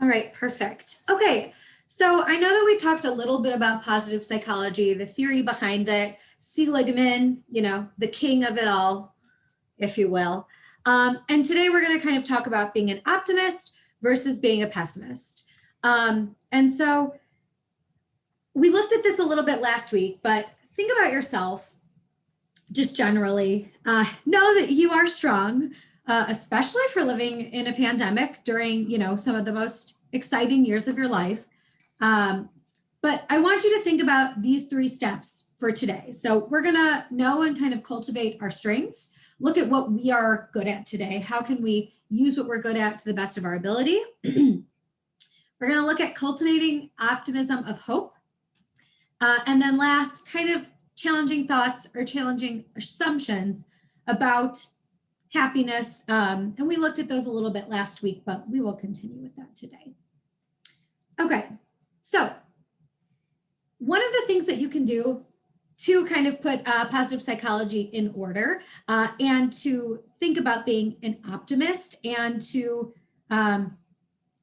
All right, perfect. Okay, so I know that we talked a little bit about positive psychology, the theory behind it, Seligman, the king of it all, if you will. And today we're going to kind of talk about being an optimist versus being a pessimist. And so we looked at this a little bit last week, but think about yourself just generally. Know that you are strong, especially for living in a pandemic during, some of the most exciting years of your life. But I want you to think about these 3 steps for today. So we're going to know and kind of cultivate our strengths, look at what we are good at today. How can we use what we're good at to the best of our ability? We're going to look at cultivating optimism of hope. And then last, kind of challenging thoughts or challenging assumptions about happiness. And we looked at those a little bit last week, but we will continue with that today. Okay, so one of the things that you can do to kind of put positive psychology in order and to think about being an optimist and to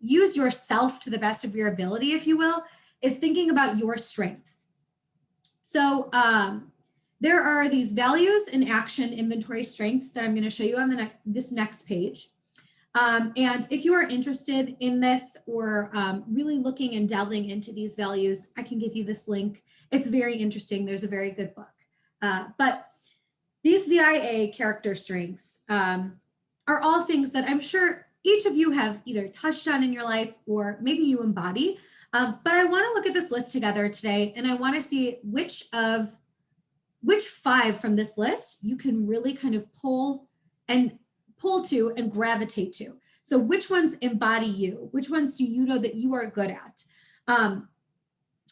use yourself to the best of your ability, if you will, is thinking about your strengths. So there are these values and action inventory strengths that I'm going to show you on this next page. And if you are interested in this or really looking and delving into these values, I can give you this link. It's very interesting. There's a very good book. But these VIA character strengths are all things that I'm sure each of you have either touched on in your life or maybe you embody. But I want to look at this list together today, and I want to see which 5 from this list you can really kind of pull to and gravitate to. So which ones embody you? Which ones do you know that you are good at?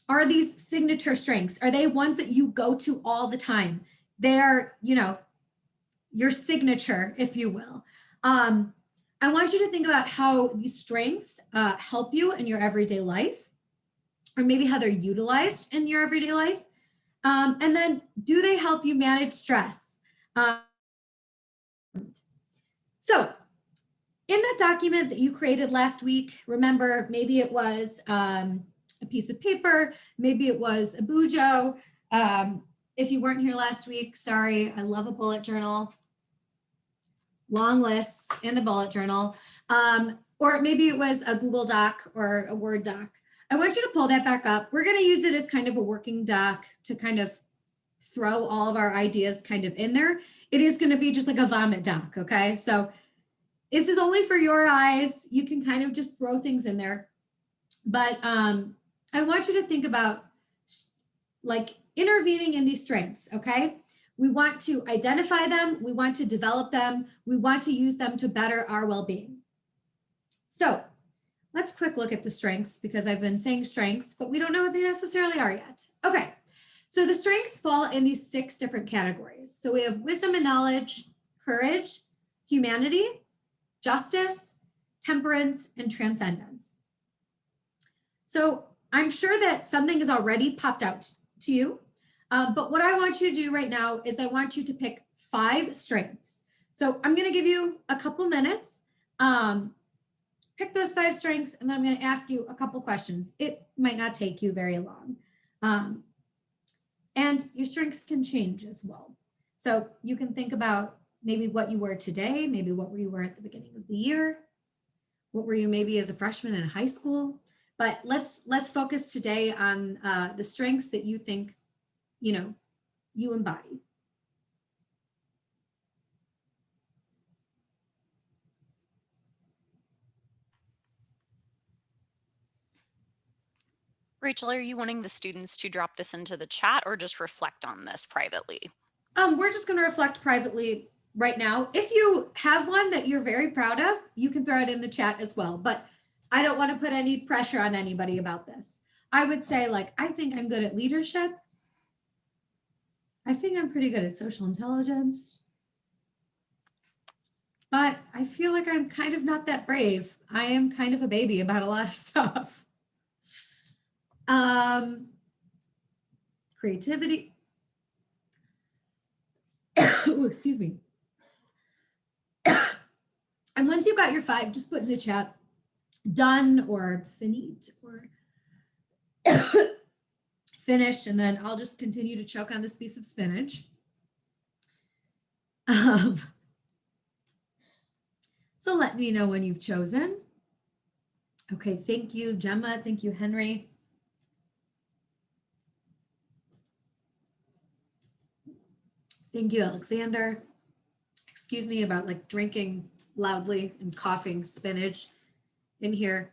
Are these signature strengths? Are they ones that you go to all the time? They are, your signature, if you will. I want you to think about how these strengths help you in your everyday life, or maybe how they're utilized in your everyday life. And then do they help you manage stress? So in that document that you created last week, remember, maybe it was a piece of paper, maybe it was a bujo. If you weren't here last week, sorry, I love a bullet journal. Long lists in the bullet journal. Or maybe it was a Google Doc or a Word doc. I want you to pull that back up. We're going to use it as kind of a working doc to kind of throw all of our ideas kind of in there. It is going to be just like a vomit doc, okay? So this is only for your eyes. You can kind of just throw things in there. But I want you to think about like intervening in these strengths, okay? We want to identify them. We want to develop them. We want to use them to better our well-being. So let's quick look at the strengths because I've been saying strengths, but we don't know what they necessarily are yet. Okay, so the strengths fall in these 6 different categories. So we have wisdom and knowledge, courage, humanity, justice, temperance, and transcendence. So I'm sure that something has already popped out to you, but what I want you to do right now is I want you to pick 5 strengths. So I'm going to give you a couple minutes. Pick those 5 strengths, and then I'm going to ask you a couple questions. It might not take you very long. And your strengths can change as well. So you can think about maybe what you were today, maybe what you were at the beginning of the year, what were you maybe as a freshman in high school. But let's focus today on the strengths that you think, you embody. Rachel, are you wanting the students to drop this into the chat or just reflect on this privately? We're just going to reflect privately right now. If you have one that you're very proud of, you can throw it in the chat as well. But I don't want to put any pressure on anybody about this. I would say, I think I'm good at leadership. I think I'm pretty good at social intelligence. But I feel like I'm kind of not that brave. I am kind of a baby about a lot of stuff. Creativity. Oh, excuse me. And once you've got your 5, just put in the chat done or finite or finished, and then I'll just continue to choke on this piece of spinach. So let me know when you've chosen. Okay, thank you, Gemma. Thank you, Henry. Thank you, Alexander. Excuse me about like drinking loudly and coughing spinach in here.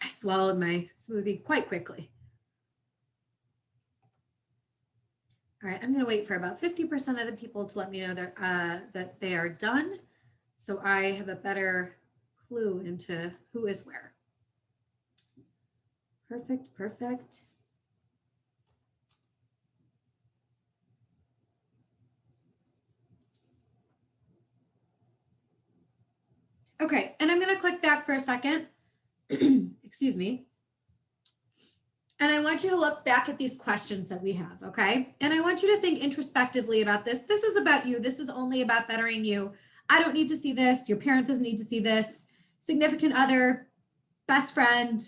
I swallowed my smoothie quite quickly. All right, I'm going to wait for about 50% of the people to let me know that they are done, so I have a better clue into who is where. Perfect, perfect. Okay, and I'm going to click back for a second. Excuse me. And I want you to look back at these questions that we have, okay? And I want you to think introspectively about this. This is about you. This is only about bettering you. I don't need to see this. Your parent doesn't need to see this. Significant other, best friend,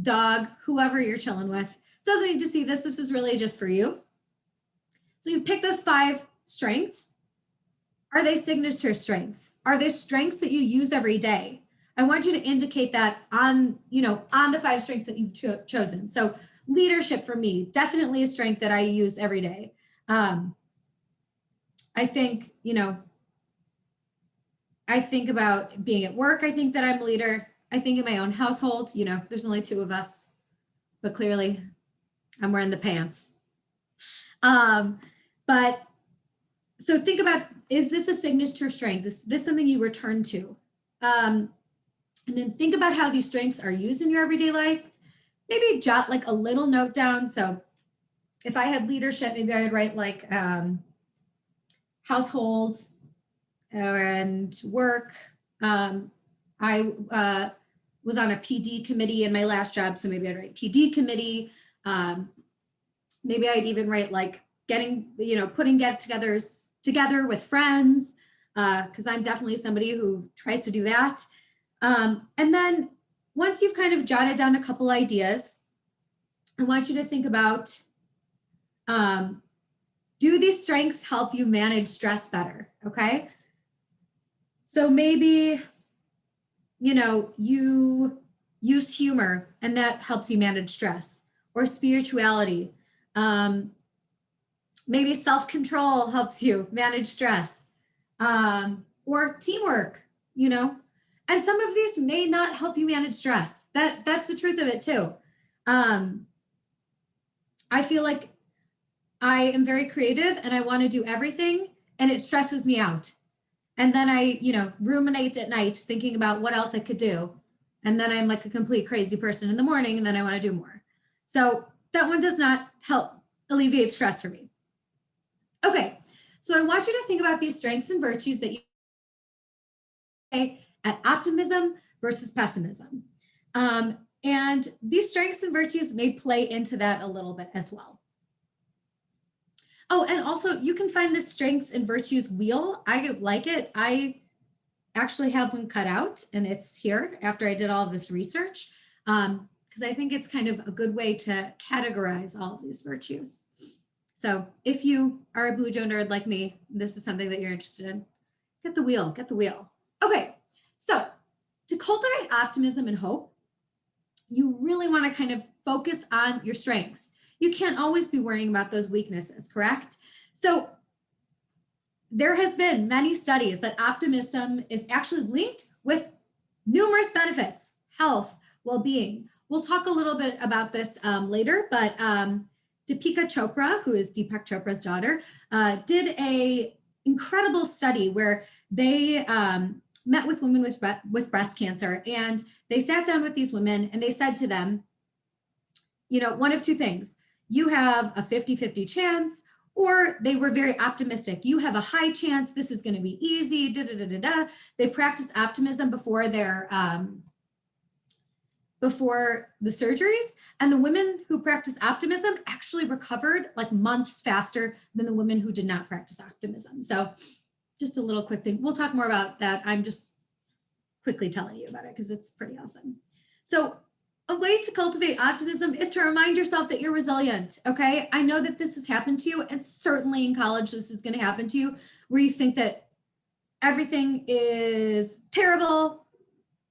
dog, whoever you're chilling with, doesn't need to see this. This is really just for you. So you pick those 5 strengths. Are they signature strengths? Are they strengths that you use every day? I want you to indicate that on the 5 strengths that you've chosen. So leadership for me, definitely a strength that I use every day. I think, I think about being at work. I think that I'm a leader. I think in my own household, there's only 2 of us, but clearly I'm wearing the pants. But so think about, is this a signature strength? Is this something you return to? And then think about how these strengths are used in your everyday life. Maybe jot like a little note down. So if I had leadership, maybe I would write like household and work. I was on a PD committee in my last job, so maybe I'd write PD committee. Maybe I'd even write like putting get-togethers together with friends, because I'm definitely somebody who tries to do that. And then once you've kind of jotted down a couple ideas, I want you to think about, do these strengths help you manage stress better? Okay. So maybe, you use humor and that helps you manage stress, or spirituality. Maybe self-control helps you manage stress, or teamwork, and some of these may not help you manage stress. That's the truth of it too. I feel like I am very creative and I want to do everything and it stresses me out. And then I, ruminate at night thinking about what else I could do. And then I'm like a complete crazy person in the morning and then I want to do more. So that one does not help alleviate stress for me. Okay, so I want you to think about these strengths and virtues that you at optimism versus pessimism. And these strengths and virtues may play into that a little bit as well. Oh, and also you can find the strengths and virtues wheel. I like it. I actually have one cut out and it's here after I did all of this research, because I think it's kind of a good way to categorize all of these virtues. So if you are a Bujo nerd like me, this is something that you're interested in, get the wheel, get the wheel. Okay, so to cultivate optimism and hope, you really want to kind of focus on your strengths. You can't always be worrying about those weaknesses, correct? So there has been many studies that optimism is actually linked with numerous benefits, health, well-being. We'll talk a little bit about this later, but Deepika Chopra, who is Deepak Chopra's daughter, did a incredible study where they met with women with breast cancer, and they sat down with these women and they said to them, one of 2 things. You have a 50-50 chance, or they were very optimistic. You have a high chance, this is going to be easy, They practiced optimism before before the surgeries, and the women who practiced optimism actually recovered like months faster than the women who did not practice optimism. So just a little quick thing. We'll talk more about that. I'm just quickly telling you about it because it's pretty awesome. So a way to cultivate optimism is to remind yourself that you're resilient, okay? I know that this has happened to you, and certainly in college this is going to happen to you, where you think that everything is terrible.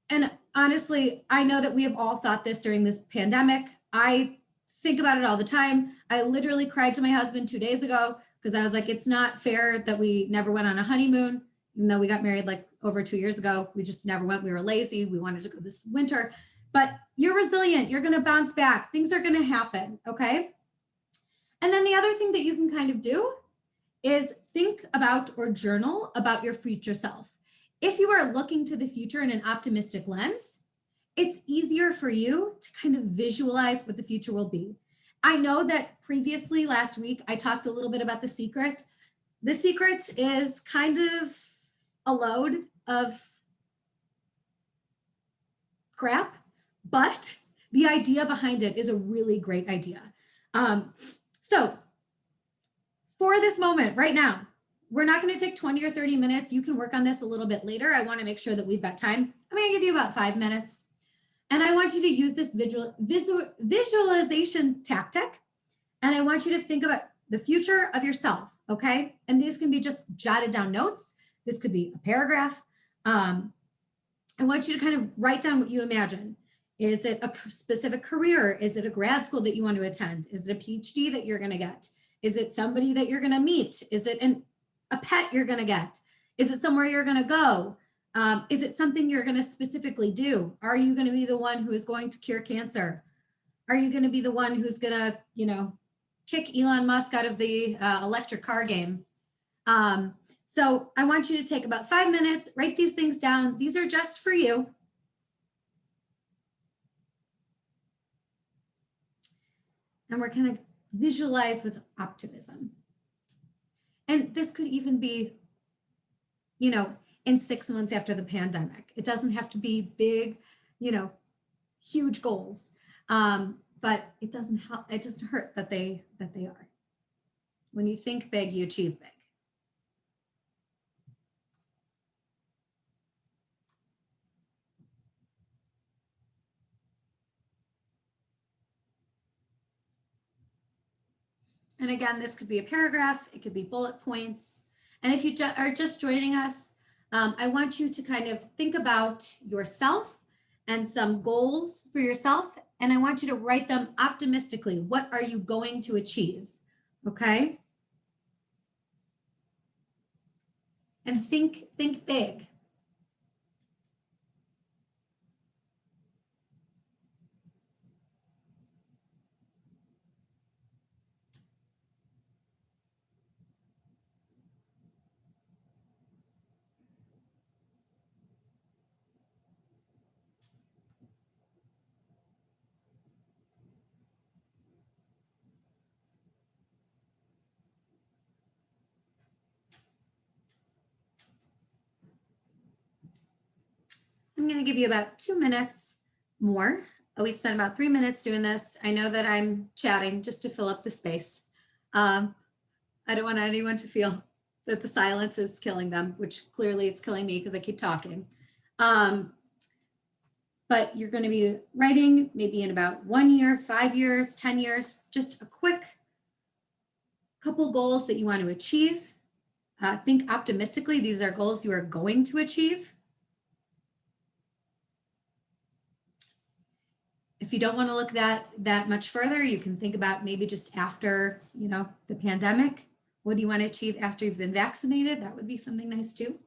And honestly, I know that we have all thought this during this pandemic. I think about it all the time. I literally cried to my husband 2 days ago because I was like, it's not fair that we never went on a honeymoon, even though we got married like over 2 years ago. We just never went. We were lazy. We wanted to go this winter. But you're resilient. You're going to bounce back. Things are going to happen. Okay. And then the other thing that you can kind of do is think about or journal about your future self. If you are looking to the future in an optimistic lens, it's easier for you to kind of visualize what the future will be. I know that previously last week, I talked a little bit about The Secret. The Secret is kind of a load of crap, but the idea behind it is a really great idea. So for this moment right now, we're not going to take 20 or 30 minutes. You can work on this a little bit later. I want to make sure that we've got time. I'm going to give you about 5 minutes. And I want you to use this visualization tactic. And I want you to think about the future of yourself, okay? And these can be just jotted down notes. This could be a paragraph. I want you to kind of write down what you imagine. Is it a specific career? Is it a grad school that you want to attend? Is it a PhD that you're going to get? Is it somebody that you're going to meet? Is it a pet you're going to get? Is it somewhere you're going to go? Is it something you're going to specifically do? Are you going to be the one who is going to cure cancer? Are you going to be the one who's going to, kick Elon Musk out of the electric car game? So I want you to take about 5 minutes, write these things down. These are just for you. And we're going to visualize with optimism. And this could even be, in 6 months after the pandemic. It doesn't have to be big, huge goals. But it doesn't help. It doesn't hurt that they are. When you think big, you achieve big. And again, this could be a paragraph. It could be bullet points. And if you are just joining us, I want you to kind of think about yourself and some goals for yourself. And I want you to write them optimistically. What are you going to achieve? Okay. And think big. I'm going to give you about 2 minutes more. We spent about 3 minutes doing this. I know that I'm chatting just to fill up the space. I don't want anyone to feel that the silence is killing them, which clearly it's killing me because I keep talking. But you're going to be writing maybe in about 1 year, 5 years, 10 years, just a quick couple goals that you want to achieve. Think optimistically. These are goals you are going to achieve. If you don't want to look that much further, you can think about maybe just after, the pandemic. What do you want to achieve after you've been vaccinated? That would be something nice too.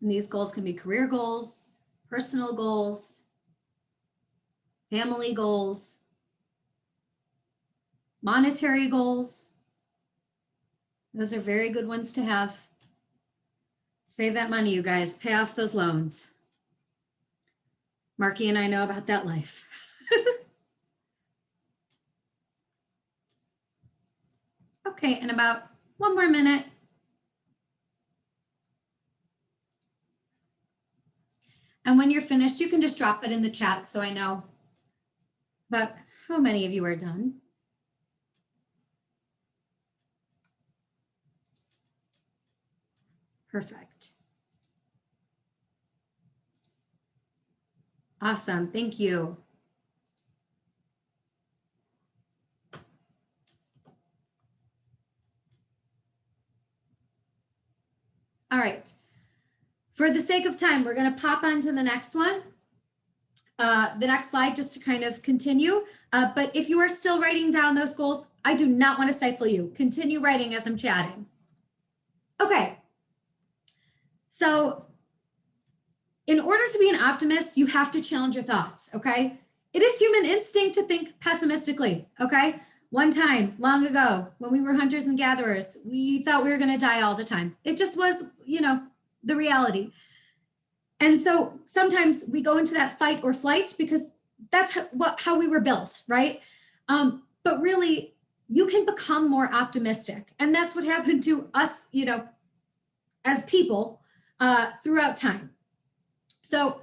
And these goals can be career goals, personal goals, family goals, monetary goals. Those are very good ones to have. Save that money, you guys. Pay off those loans. Marky and I know about that life. Okay, in about 1 more minute. And when you're finished, you can just drop it in the chat so I know about how many of you are done. Perfect. Awesome. Thank you. All right. For the sake of time, we're going to pop on to the next one. The next slide, just to kind of continue. But if you are still writing down those goals, I do not want to stifle you. Continue writing as I'm chatting. Okay. So in order to be an optimist, you have to challenge your thoughts, okay? It is human instinct to think pessimistically, okay? One time, long ago, when we were hunters and gatherers, we thought we were going to die all the time. It just was, you know, the reality. And so sometimes we go into that fight or flight because that's how we were built, right? But really, you can become more optimistic. And that's what happened to us, you know, as people throughout time. So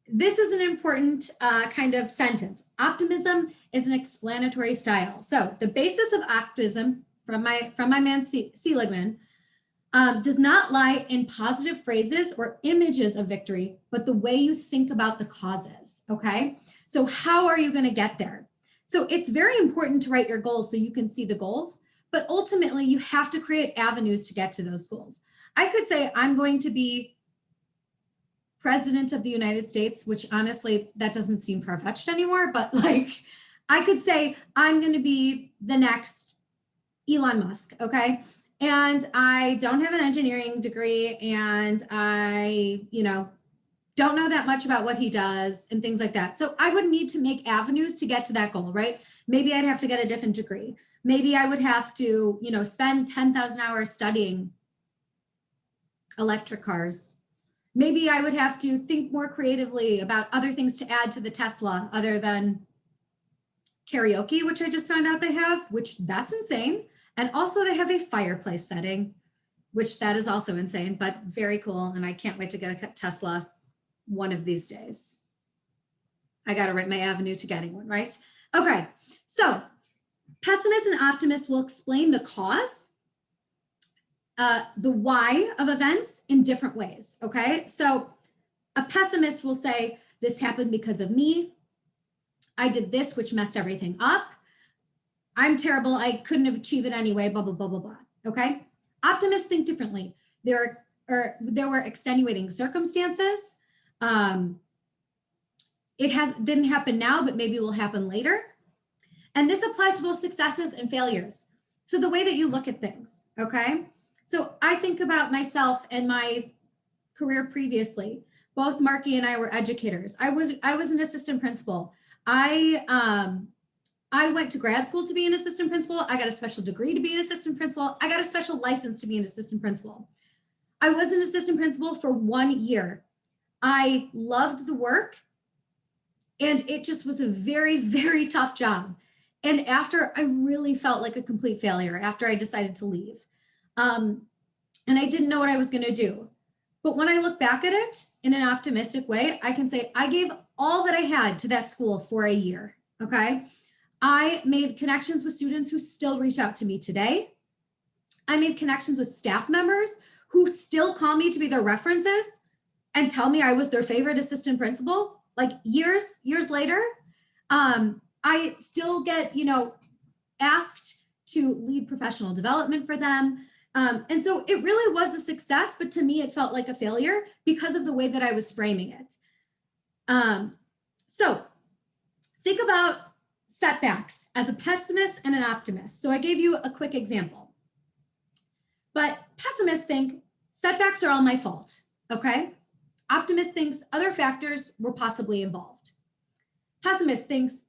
this is an important kind of sentence. Optimism is an explanatory style. So the basis of optimism from my man Seligman does not lie in positive phrases or images of victory, but the way you think about the causes, okay? So how are you gonna get there? So it's very important to write your goals so you can see the goals, but ultimately you have to create avenues to get to those goals. I could say I'm going to be president of the United States, which honestly, that doesn't seem far-fetched anymore, but like, I could say I'm gonna be the next Elon Musk, okay? And I don't have an engineering degree and I, you know, don't know that much about what he does and things like that. So I would need to make avenues to get to that goal, right? Maybe I'd have to get a different degree. Maybe I would have to, you know, spend 10,000 hours studying electric cars. Maybe I would have to think more creatively about other things to add to the Tesla other than karaoke, which I just found out they have, which that's insane. And also they have a fireplace setting, which that is also insane, but very cool. And I can't wait to get a Tesla one of these days. I got to write my avenue to getting one, right? Okay, so pessimists and optimists will explain the cause, the why of events in different ways, okay? So a pessimist will say, this happened because of me. I did this, which messed everything up. I'm terrible, I couldn't have achieved it anyway, blah, blah, blah, blah, blah, okay? Optimists think differently. There were extenuating circumstances. It didn't happen now, but maybe will happen later. And this applies to both successes and failures. So the way that you look at things, okay? So I think about myself and my career previously. Both Marky and I were educators. I was an assistant principal. I went to grad school to be an assistant principal. I got a special degree to be an assistant principal. I got a special license to be an assistant principal. I was an assistant principal for 1 year. I loved the work and it just was a very, very tough job. And after, I really felt like a complete failure after I decided to leave. And I didn't know what I was going to do. But when I look back at it in an optimistic way, I can say I gave all that I had to that school for a year, okay? I made connections with students who still reach out to me today. I made connections with staff members who still call me to be their references and tell me I was their favorite assistant principal, like years later. I still get, you know, asked to lead professional development for them. And so it really was a success, but to me, it felt like a failure because of the way that I was framing it. So think about setbacks as a pessimist and an optimist. So I gave you a quick example. But pessimists think setbacks are all my fault, okay? Optimist thinks other factors were possibly involved. Pessimist thinks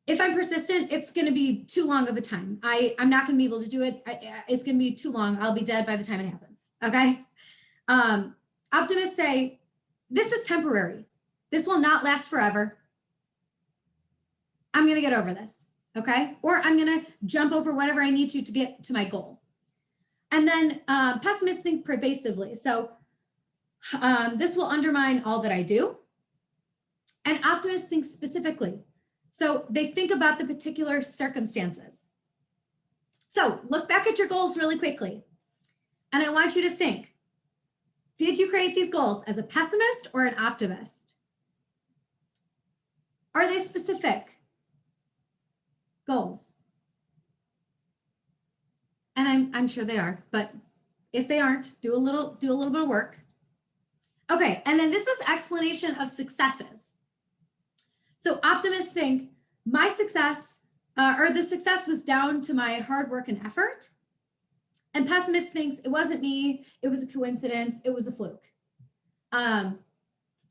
if I'm persistent, it's going to be too long of a time. I'm not going to be able to do it. It's going to be too long. I'll be dead by the time it happens, okay? Optimists say, this is temporary. This will not last forever. I'm going to get over this, okay? Or I'm going to jump over whatever I need to get to my goal. And then pessimists think pervasively. So this will undermine all that I do. And optimists think specifically. So they think about the particular circumstances. So look back at your goals really quickly. And I want you to think, did you create these goals as a pessimist or an optimist? Are they specific goals? And I'm sure they are, but if they aren't, do a little bit of work. Okay, and then this is explanation of successes. So optimists think my success or the success was down to my hard work and effort. And pessimist thinks it wasn't me, it was a coincidence, it was a fluke. And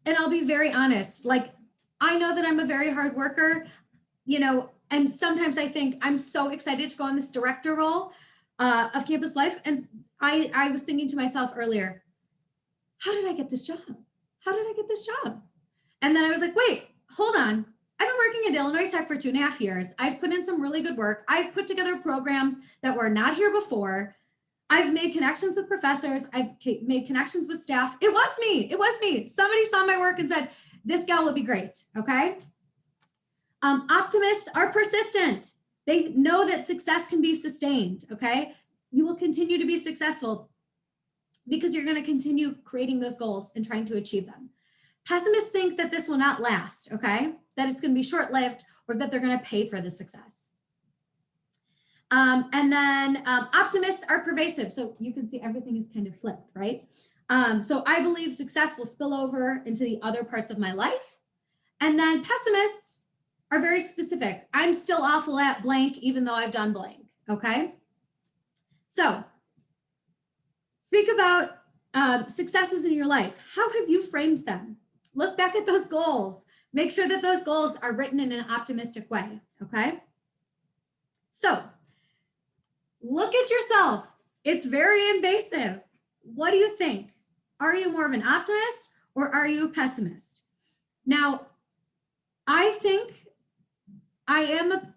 I'll be very honest, like I know that I'm a very hard worker, you know, and sometimes I think I'm so excited to go on this director role of campus life. And I was thinking to myself earlier, how did I get this job? How did I get this job? And then I was like, wait, hold on. I've been working at Illinois Tech for 2.5 years. I've put in some really good work. I've put together programs that were not here before. I've made connections with professors. I've made connections with staff. It was me. It was me. Somebody saw my work and said, this gal would be great. Okay. Optimists are persistent. They know that success can be sustained. Okay. You will continue to be successful because you're going to continue creating those goals and trying to achieve them. Pessimists think that this will not last. Okay. That it's going to be short-lived or that they're going to pay for the success. And then optimists are pervasive. So you can see everything is kind of flipped, right? So I believe success will spill over into the other parts of my life. And then pessimists are very specific. I'm still awful at blank, even though I've done blank, okay? So think about successes in your life. How have you framed them? Look back at those goals. Make sure that those goals are written in an optimistic way, okay? So look at yourself. It's very invasive. What do you think? Are you more of an optimist or are you a pessimist? Now, I think I am an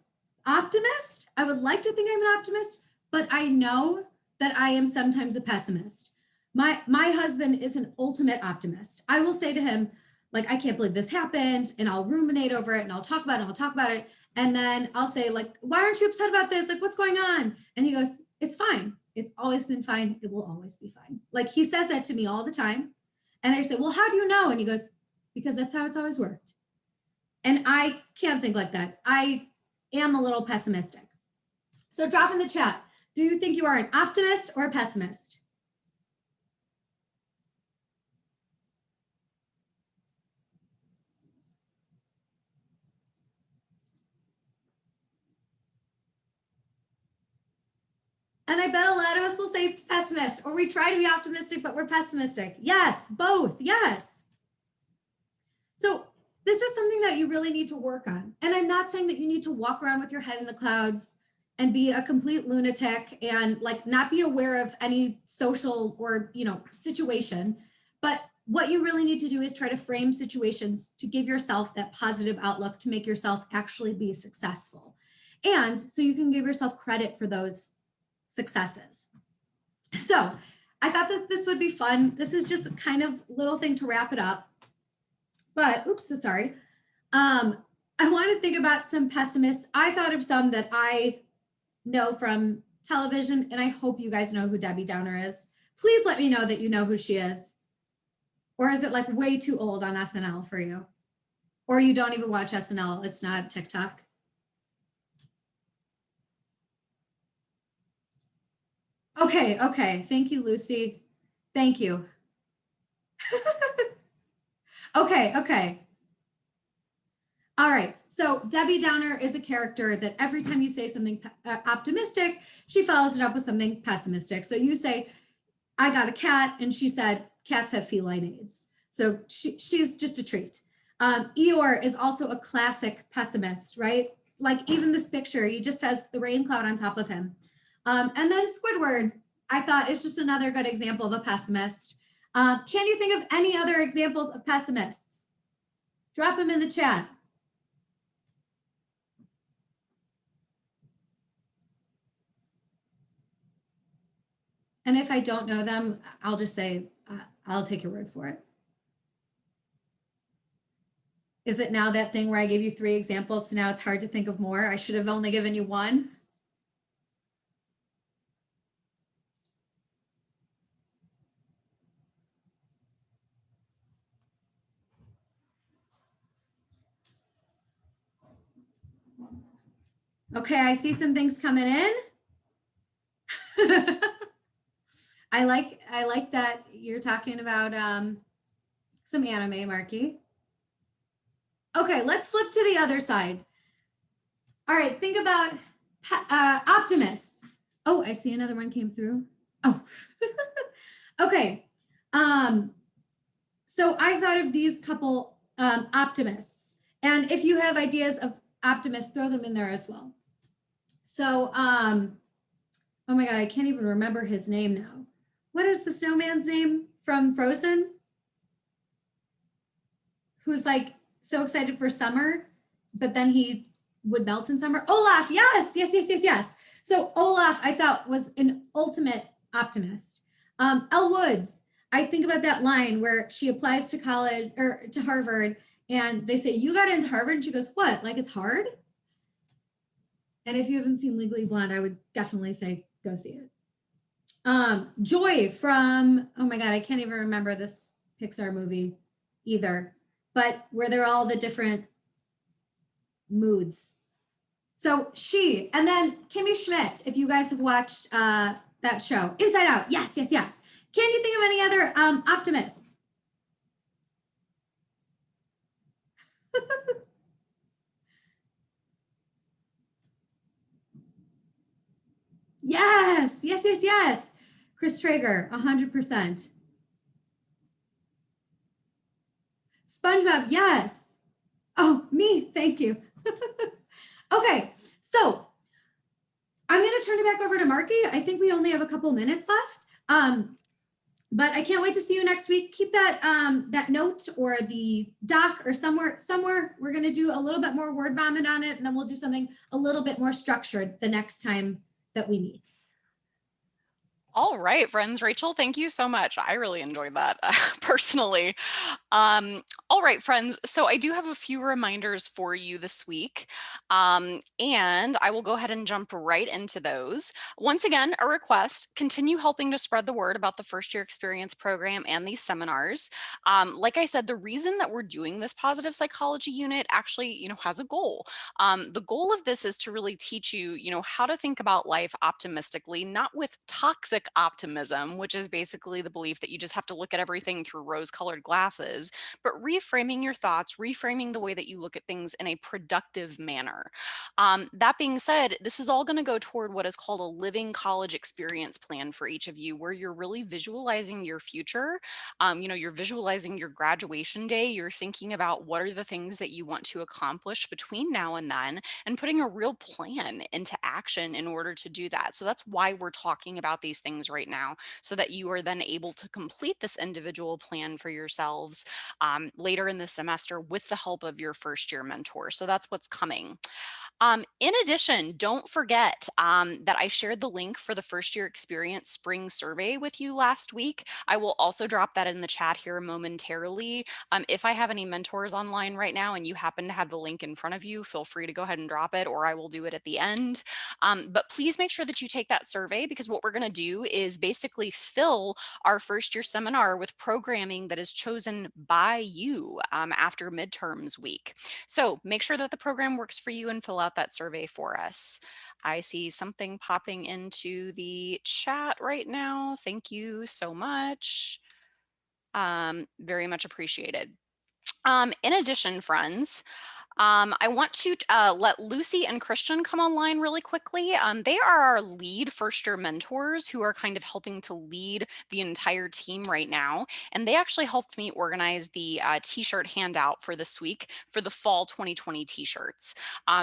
optimist. I would like to think I'm an optimist, but I know that I am sometimes a pessimist. My husband is an ultimate optimist. I will say to him, like, I can't believe this happened, and I'll ruminate over it and I'll talk about it and I'll talk about it. And then I'll say, like, why aren't you upset about this? Like, what's going on? And he goes, it's fine. It's always been fine. It will always be fine. Like, he says that to me all the time. And I say, well, how do you know? And he goes, because that's how it's always worked. And I can't think like that. I am a little pessimistic. So drop in the chat. Do you think you are an optimist or a pessimist? And I bet a lot of us will say pessimist, or we try to be optimistic, but we're pessimistic. Yes, both, yes. So this is something that you really need to work on. And I'm not saying that you need to walk around with your head in the clouds and be a complete lunatic and like not be aware of any social or, you know, situation. But what you really need to do is try to frame situations to give yourself that positive outlook to make yourself actually be successful. And so you can give yourself credit for those successes. So I thought that this would be fun. This is just a kind of little thing to wrap it up. But oops, so sorry. I want to think about some pessimists. I thought of some that I know from television, and I hope you guys know who Debbie Downer is. Please let me know that you know who she is. Or is it like way too old on SNL for you? Or you don't even watch SNL, it's not TikTok? Okay, okay. Thank you, Lucy. Thank you. Okay, okay. All right. So Debbie Downer is a character that every time you say something optimistic, she follows it up with something pessimistic. So you say, I got a cat, and she said, cats have feline AIDS. So she's just a treat. Eeyore is also a classic pessimist, right? Like even this picture, he just has the rain cloud on top of him. And then Squidward, I thought is just another good example of a pessimist. Can you think of any other examples of pessimists? Drop them in the chat. And if I don't know them, I'll just say, I'll take your word for it. Is it now that thing where I gave you 3 examples, so now it's hard to think of more? I should have only given you 1. Okay, I see some things coming in. I like that you're talking about some anime, Marky. Okay, let's flip to the other side. All right, think about optimists. Oh, I see another one came through. Oh, okay. So I thought of these couple optimists. And if you have ideas of optimists, throw them in there as well. So, oh my God, I can't even remember his name now. What is the snowman's name from Frozen? Who's like so excited for summer, but then he would melt in summer? Olaf, yes, yes, yes, yes, yes. So Olaf, I thought, was an ultimate optimist. Elle Woods, I think about that line where she applies to college or to Harvard, and they say, "You got into Harvard?" And she goes, "What? Like it's hard?" And if you haven't seen Legally Blonde, I would definitely say go see it. Joy from, oh my God, I can't even remember this Pixar movie either, but where they're all the different moods. So she, and then Kimmy Schmidt, if you guys have watched that show, Inside Out. Yes, yes, yes. Can you think of any other optimists? Yes, yes, yes, yes. Chris Traeger, 100%. SpongeBob, yes. Oh, me, thank you. Okay, so I'm going to turn it back over to Marky. I think we only have a couple minutes left. But I can't wait to see you next week. Keep that that note or the doc or somewhere. We're going to do a little bit more word vomit on it, and then we'll do something a little bit more structured the next time that we meet. All right, friends. Rachel, thank you so much. I really enjoyed that personally. All right, friends. So I do have a few reminders for you this week, and I will go ahead and jump right into those. Once again, a request, continue helping to spread the word about the First Year Experience program and these seminars. Like I said, the reason that we're doing this positive psychology unit actually, has a goal. The goal of this is to really teach you, how to think about life optimistically, not with toxic optimism, which is basically the belief that you just have to look at everything through rose-colored glasses, but reframing your thoughts, reframing the way that you look at things in a productive manner. That being said, this is all going to go toward what is called a living college experience plan for each of you, where you're really visualizing your future. You're visualizing your graduation day. You're thinking about what are the things that you want to accomplish between now and then, and putting a real plan into action in order to do that. So that's why we're talking about these things right now, so that you are then able to complete this individual plan for yourselves later in the semester with the help of your first year mentor. So that's what's coming. In addition, don't forget that I shared the link for the First Year Experience Spring Survey with you last week. I will also drop that in the chat here momentarily. If I have any mentors online right now and you happen to have the link in front of you, feel free to go ahead and drop it, or I will do it at the end. But please make sure that you take that survey, because what we're going to do is basically fill our first year seminar with programming that is chosen by you after midterms week. So make sure that the program works for you and fill out that survey for us. I see something popping into the chat right now. Thank you so much. Very much appreciated. In addition, friends, I want to let Lucy and Christian come online really quickly. They are our lead first year mentors who are kind of helping to lead the entire team right now. And they actually helped me organize the t-shirt handout for this week for the fall 2020 t-shirts.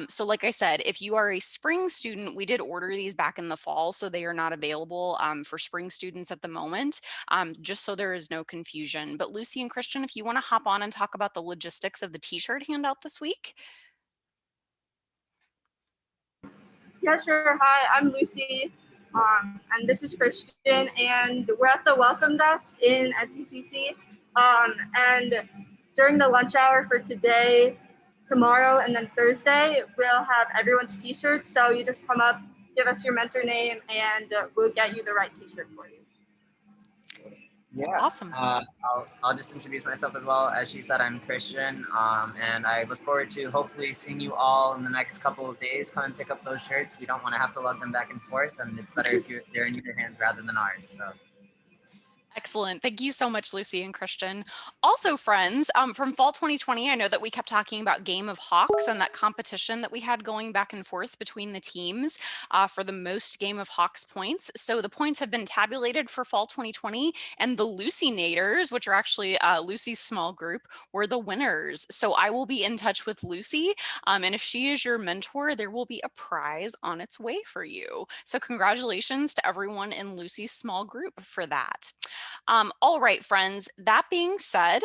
So like I said, if you are a spring student, we did order these back in the fall, so they are not available for spring students at the moment, just so there is no confusion. But Lucy and Christian, if you want to hop on and talk about the logistics of the t-shirt handout this week. Yeah, sure. Hi, I'm Lucy, and this is Christian, and we're at the welcome desk at TCC. And during the lunch hour for today, tomorrow, and then Thursday, we'll have everyone's t-shirts. So you just come up, give us your mentor name, and we'll get you the right t-shirt for you. Yeah. Awesome. I'll just introduce myself as well. As she said, I'm Christian, and I look forward to hopefully seeing you all in the next couple of days. Come and pick up those shirts. We don't want to have to lug them back and forth, and it's better if they're in your hands rather than ours. So. Excellent. Thank you so much, Lucy and Christian. Also, friends, from fall 2020, I know that we kept talking about Game of Hawks and that competition that we had going back and forth between the teams for the most Game of Hawks points. So the points have been tabulated for fall 2020, and the Lucy Naders, which are actually Lucy's small group, were the winners. So I will be in touch with Lucy, and if she is your mentor, there will be a prize on its way for you. So congratulations to everyone in Lucy's small group for that. All right, friends, that being said,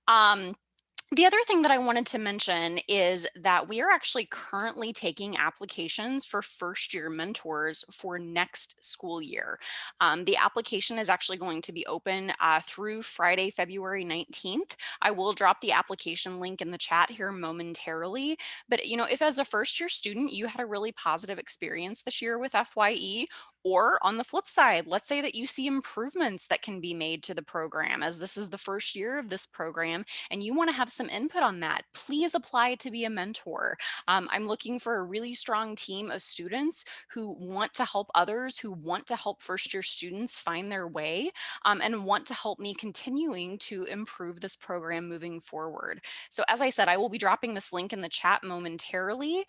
the other thing that I wanted to mention is that we are actually currently taking applications for first year mentors for next school year. The application is actually going to be open through Friday, February 19th. I will drop the application link in the chat here momentarily. But if as a first year student, you had a really positive experience this year with FYE, or on the flip side, let's say that you see improvements that can be made to the program as this is the first year of this program and you want to have some input on that, please apply to be a mentor. I'm looking for a really strong team of students who want to help others, who want to help first year students find their way, and want to help me continuing to improve this program moving forward. So as I said, I will be dropping this link in the chat momentarily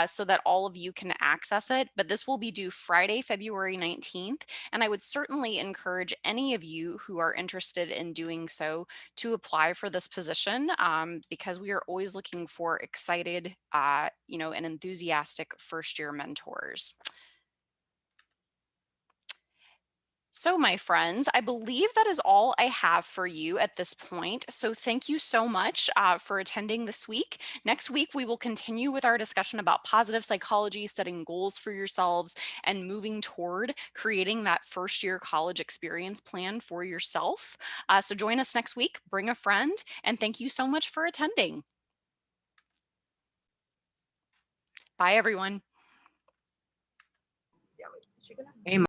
so that all of you can access it, but this will be due Friday, February 19th, and I would certainly encourage any of you who are interested in doing so to apply for this position because we are always looking for excited, and enthusiastic first year mentors. So my friends, I believe that is all I have for you at this point. So thank you so much for attending this week. Next week, we will continue with our discussion about positive psychology, setting goals for yourselves, and moving toward creating that first year college experience plan for yourself. So join us next week, bring a friend, and thank you so much for attending. Bye, everyone. Yeah, wait, is she gonna? Hey,